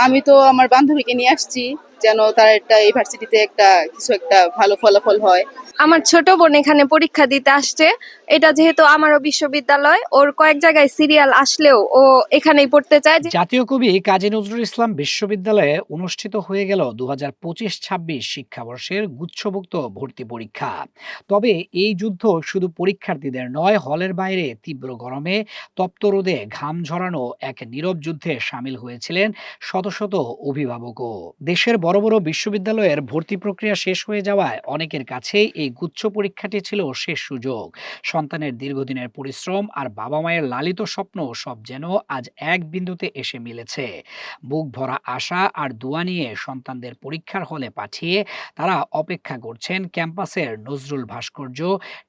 আমি তো আমার বান্ধবীকে নিয়ে আসছি যেন তার একটা ইউনিভার্সিটিতে কিছু একটা ভালো ফলাফল হয়। আমার ছোট বোন এখানে পরীক্ষা দিতে আসছে। এটা যেহেতু আমারও বিশ্ববিদ্যালয়, ওর কয়েক জায়গায় সিরিয়াল আসলেও ও এখানেই পড়তে চায়। জাতীয় কবি কাজী নজরুল ইসলাম বিশ্ববিদ্যালয়ে অনুষ্ঠিত হয়ে গেল ২০২৫-২৬ শিক্ষাবর্ষের গুচ্ছভুক্ত ভর্তি পরীক্ষা। তবে এই যুদ্ধ শুধু পরীক্ষার্থীদের নয়, হলের বাইরে তীব্র গরমে তপ্ত রোদে ঘাম ঝরানো এক নীরব যুদ্ধে সামিল হয়েছিলেন শত শত অভিভাবকও। দেশের বড় বড় বিশ্ববিদ্যালয়ের ভর্তি প্রক্রিয়া শেষ হয়ে যাওয়ায় অনেকের কাছেই এই গুচ্ছ পরীক্ষাটি ছিল শেষ সুযোগ। সন্তানের দীর্ঘদিনের পরিশ্রম আর বাবা মায়ের লালিত স্বপ্ন সব যেন আজ এক বিন্দুতে এসে মিলেছে। বুক ভরা আশা আর দোয়া নিয়ে সন্তানদের পরীক্ষার হলে পাঠিয়ে তারা অপেক্ষা করছেন ক্যাম্পাসের নজরুল ভাস্কর্য,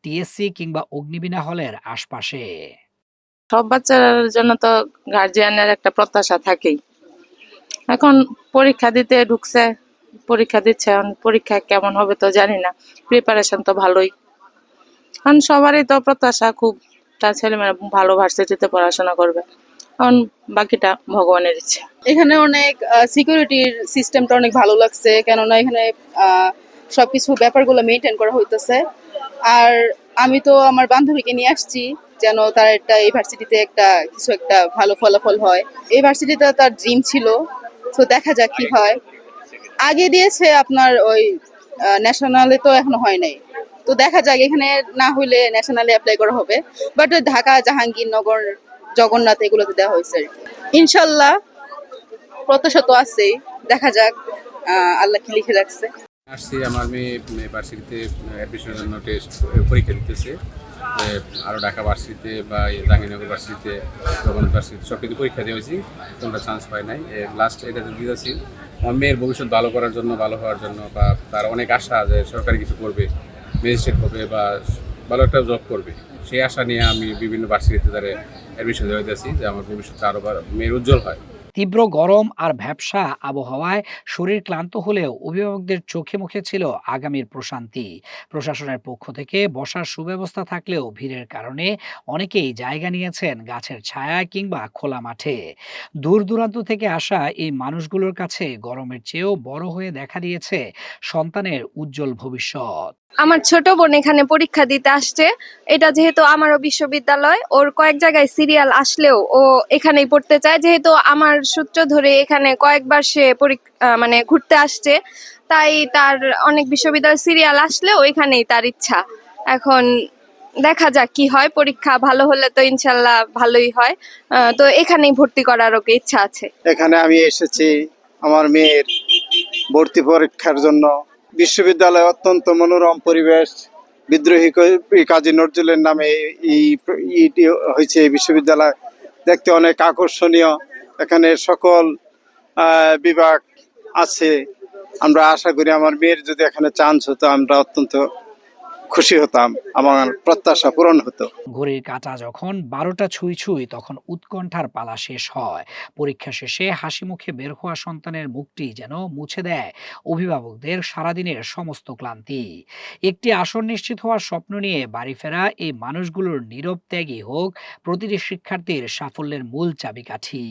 টিএসসি কিংবা অগ্নিবীণা হলের আশপাশে। সব বাচ্চার জন্য তো গার্জিয়ানের একটা প্রত্যাশা থাকেই। এখন পরীক্ষা দিতে ঢুকছে, পরীক্ষা দিচ্ছে, এখন পরীক্ষা কেমন হবে তো জানি না। প্রিপারেশন তো ভালোই, কারণ সবারই তো প্রত্যাশা খুব তার ছেলেমেয়েরা ভালো ভার্সিটিতে পড়াশোনা করবে। এখন বাকিটা ভগবানের ইচ্ছে। এখানে অনেক সিকিউরিটির সিস্টেমটা অনেক ভালো লাগছে, কেননা এখানে সবকিছু ব্যাপারগুলো মেনটেন করা হইতেছে। আর আমি তো আমার বান্ধবীকে নিয়ে আসছি যেন তার একটা ইউনিভার্সিটিতে কিছু একটা ভালো ফলাফল হয়। ইউনিভার্সিটিতে তার ড্রিম ছিল, তো দেখা যাক কি হয়। আগে দিয়েছে আপনার ওই ন্যাশনালে, তো এখনো হয় নাই। তো দেখা যাক, এখানে না হইলে ন্যাশনালে অ্যাপ্লাই করা হবে। বাট ঢাকা, জাহাঙ্গীরনগর, জগন্নাথ এগুলোতে দেওয়া হয়েছে। ইনশাল্লাহ প্রত্যাশা তো আছেই, দেখা যাক আল্লাহ কি লিখে রাখছে। আসছি আমার মেয়ে ভার্সিটিতে অ্যাডমিশনের জন্য টেস্ট পরীক্ষা দিতেছে। আরও ঢাকা ভার্সিটিতে বা জাহাঙ্গীরনগর ভার্সিটিতে, জগন্নাথ ভার্সিটিতে সব কিছু পরীক্ষা দিয়েছি, তোমরা চান্স পাই নাই। লাস্ট এটাতে দিয়েছি আমার মেয়ের ভবিষ্যৎ ভালো করার জন্য, ভালো হওয়ার জন্য, বা তার অনেক আশা যে সরকারি কিছু করবে, ম্যাজিস্ট্রেট হবে বা ভালো একটা জব করবে। সেই আশা নিয়ে আমি বিভিন্ন ভার্সিটিতে তারা অ্যাডমিশন দেওয়া দিয়েছি যে আমার ভবিষ্যৎটা আরও মেয়ের উজ্জ্বল হয়। তীব্র গরম আর ভ্যাপসা আবহাওয়ায় শরীর ক্লান্ত হলেও অভিভাবকদের চোখে মুখে ছিল আগামীর প্রশান্তি। প্রশাসনের পক্ষ থেকে বসার সুব্যবস্থা থাকলেও ভিড়ের কারণে অনেকেই জায়গা নিয়েছেন গাছের ছায়ায় কিংবা খোলা মাঠে। দূর দূরান্ত থেকে আসা এই মানুষগুলোর কাছে গরমের চেয়েও বড় হয়ে দেখা দিয়েছে সন্তানের উজ্জ্বল ভবিষ্যৎ। আমার ছোট বোন এখানে পরীক্ষা দিতে আসছে। এটা যেহেতু আমারও বিশ্ববিদ্যালয়, ওর কয়েক জায়গায় সিরিয়াল আসলেও ও এখানেই পড়তে চায়। যেহেতু আমার সূত্র ধরে এখানে কয়েকবার সে মানে ঘুরতে আসছে, তাই তার অনেক বিশ্ববিদ্যালয় সিরিয়াল আসলেও এখানেই তার ইচ্ছা। এখন দেখা যাক কি হয়। পরীক্ষা ভালো হলে তো ইনশাল্লাহ ভালোই হয়। তো এখানেই ভর্তি করার ওকে ইচ্ছা আছে। এখানে আমি এসেছি আমার মেয়ের ভর্তি পরীক্ষার জন্য। বিশ্ববিদ্যালয়ে অত্যন্ত মনোরম পরিবেশ, বিদ্রোহী কাজী নজরুলের নামে ইটি হয়েছে। এই বিশ্ববিদ্যালয় দেখতে অনেক আকর্ষণীয়, এখানে সকল বিভাগ আছে। আমরা আশা করি আমার মেয়ের যদি এখানে চান্স হতো আমরা অত্যন্ত খুশি হতাম, আমার প্রত্যাশা পূরণ হতো। ঘড়ির কাঁটা যখন ১২টা ছুঁই ছুঁই তখন উৎকণ্ঠার পালা শেষ হয়। পরীক্ষা শেষে হাসি মুখে বের হওয়া সন্তানের মুখটি যেন মুছে দেয় অভিভাবকদের সারাদিনের সমস্ত ক্লান্তি। একটি আসন নিশ্চিত হওয়ার স্বপ্ন নিয়ে বাড়ি ফেরা এই মানুষগুলোর নীরব ত্যাগই হোক প্রতিটি শিক্ষার্থীর সাফল্যের মূল চাবিকাঠি।